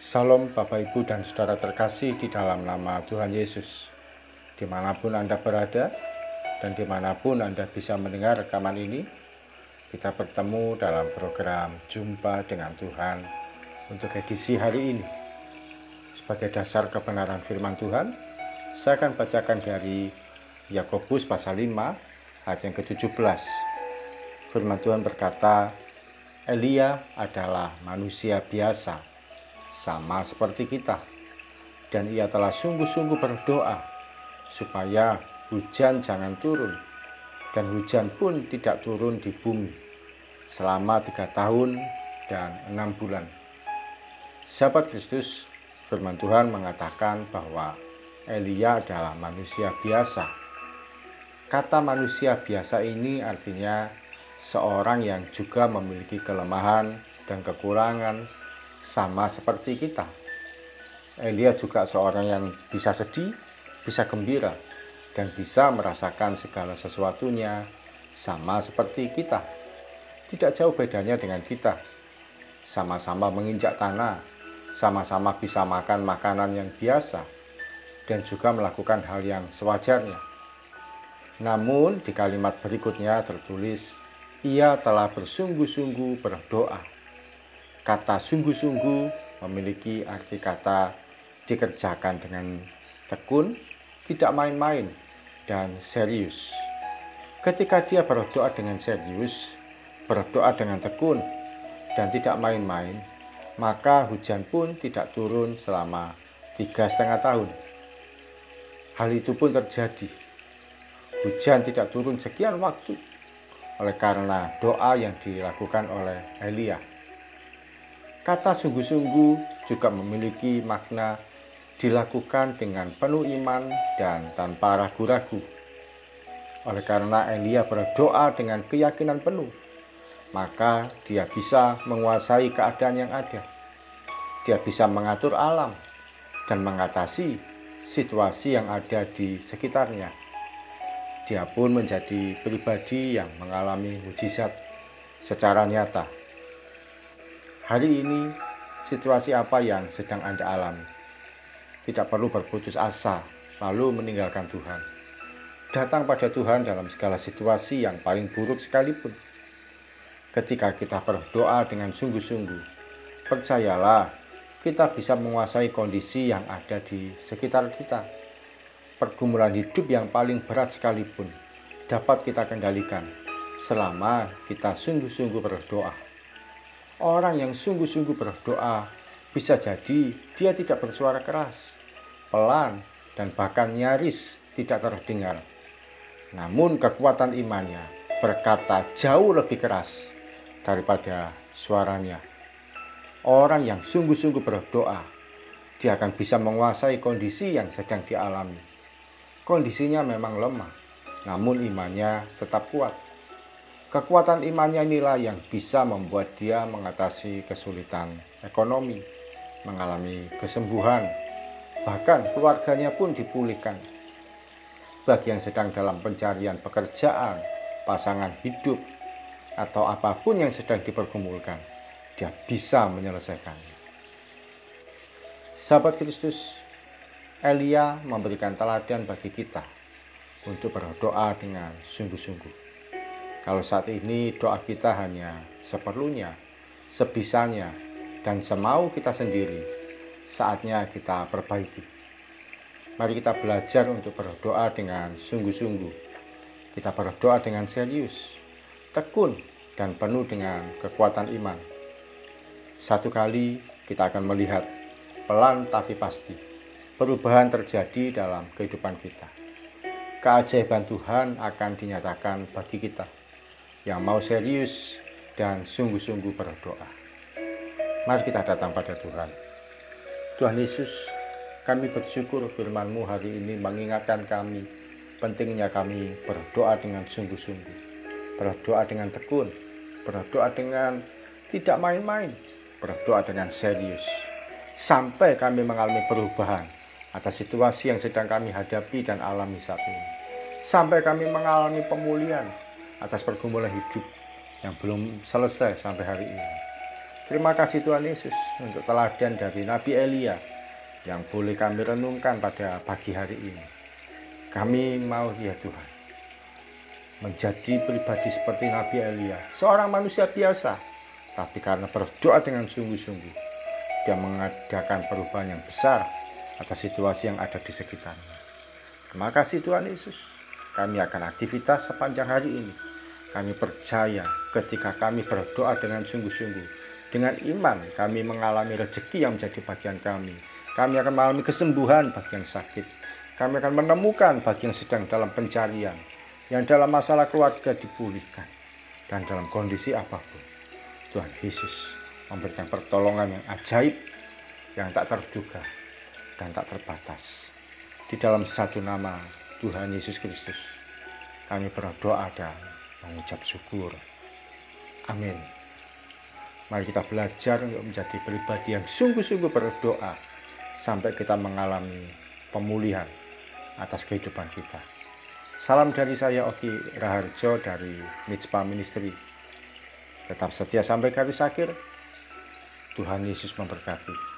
Salam Bapak Ibu dan Saudara terkasih di dalam nama Tuhan Yesus. Dimanapun Anda berada dan dimanapun Anda bisa mendengar rekaman ini, kita bertemu dalam program Jumpa dengan Tuhan untuk edisi hari ini. Sebagai dasar kebenaran firman Tuhan, saya akan bacakan dari Yakobus pasal 5 ayat yang ke-17. Firman Tuhan berkata, Elia adalah manusia biasa, sama seperti kita, dan ia telah sungguh-sungguh berdoa supaya hujan jangan turun, dan hujan pun tidak turun di bumi selama 3 tahun dan 6 bulan. Sahabat Kristus, firman Tuhan mengatakan bahwa Elia adalah manusia biasa. Kata manusia biasa ini artinya seorang yang juga memiliki kelemahan dan kekurangan sama seperti kita. Elia juga seorang yang bisa sedih, bisa gembira, dan bisa merasakan segala sesuatunya sama seperti kita. Tidak jauh bedanya dengan kita. Sama-sama menginjak tanah, sama-sama bisa makan makanan yang biasa, dan juga melakukan hal yang sewajarnya. Namun di kalimat berikutnya tertulis, ia telah bersungguh-sungguh berdoa. Kata sungguh-sungguh memiliki arti kata dikerjakan dengan tekun, tidak main-main, dan serius. Ketika dia berdoa dengan serius, berdoa dengan tekun, dan tidak main-main, maka hujan pun tidak turun selama 3,5 tahun. Hal itu pun terjadi. Hujan tidak turun sekian waktu oleh karena doa yang dilakukan oleh Elia. Kata sungguh-sungguh juga memiliki makna dilakukan dengan penuh iman dan tanpa ragu-ragu. Oleh karena Elia berdoa dengan keyakinan penuh, maka dia bisa menguasai keadaan yang ada. Dia bisa mengatur alam dan mengatasi situasi yang ada di sekitarnya. Dia pun menjadi pribadi yang mengalami mujizat secara nyata. Hari ini, situasi apa yang sedang Anda alami? Tidak perlu berputus asa, lalu meninggalkan Tuhan. Datang pada Tuhan dalam segala situasi yang paling buruk sekalipun. Ketika kita berdoa dengan sungguh-sungguh, percayalah, kita bisa menguasai kondisi yang ada di sekitar kita. Pergumulan hidup yang paling berat sekalipun dapat kita kendalikan selama kita sungguh-sungguh berdoa. Orang yang sungguh-sungguh berdoa bisa jadi dia tidak bersuara keras, pelan, dan bahkan nyaris tidak terdengar. Namun kekuatan imannya berkata jauh lebih keras daripada suaranya. Orang yang sungguh-sungguh berdoa, dia akan bisa menguasai kondisi yang sedang dialami. Kondisinya memang lemah, namun imannya tetap kuat. Kekuatan imannya inilah yang bisa membuat dia mengatasi kesulitan ekonomi, mengalami kesembuhan, bahkan keluarganya pun dipulihkan. Bagi yang sedang dalam pencarian pekerjaan, pasangan hidup, atau apapun yang sedang dipergumulkan, dia bisa menyelesaikannya. Sahabat Kristus, Elia memberikan teladan bagi kita untuk berdoa dengan sungguh-sungguh. Kalau saat ini doa kita hanya seperlunya, sebisanya, dan semau kita sendiri, saatnya kita perbaiki. Mari kita belajar untuk berdoa dengan sungguh-sungguh. Kita berdoa dengan serius, tekun, dan penuh dengan kekuatan iman. Satu kali kita akan melihat, pelan tapi pasti, perubahan terjadi dalam kehidupan kita. Keajaiban Tuhan akan dinyatakan bagi kita yang mau serius dan sungguh-sungguh berdoa. Mari kita datang pada Tuhan. Tuhan Yesus, kami bersyukur firman-Mu hari ini mengingatkan kami pentingnya kami berdoa dengan sungguh-sungguh, berdoa dengan tekun, berdoa dengan tidak main-main, berdoa dengan serius, sampai kami mengalami perubahan atas situasi yang sedang kami hadapi dan alami saat ini. Sampai kami mengalami pemulihan atas pergumulan hidup yang belum selesai sampai hari ini. Terima kasih Tuhan Yesus untuk teladan dari Nabi Elia yang boleh kami renungkan pada pagi hari ini. Kami mau ya Tuhan menjadi pribadi seperti Nabi Elia, seorang manusia biasa, tapi karena berdoa dengan sungguh-sungguh, dia mengadakan perubahan yang besar atas situasi yang ada di sekitarnya. Terima kasih Tuhan Yesus. Kami akan aktivitas sepanjang hari ini. Kami percaya ketika kami berdoa dengan sungguh-sungguh, dengan iman kami mengalami rezeki yang menjadi bagian kami. Kami akan mengalami kesembuhan bagi yang sakit. Kami akan menemukan bagi yang sedang dalam pencarian, yang dalam masalah keluarga dipulihkan, dan dalam kondisi apapun Tuhan Yesus memberikan pertolongan yang ajaib, yang tak terduga dan tak terbatas. Di dalam satu nama Tuhan Yesus Kristus kami berdoa dan mengucap syukur. Amin. Mari kita belajar untuk menjadi pribadi yang sungguh-sungguh berdoa sampai kita mengalami pemulihan atas kehidupan kita. Salam dari saya, Oki Raharjo dari Mitspa Ministry. Tetap setia sampai garis akhir. Tuhan Yesus memberkati.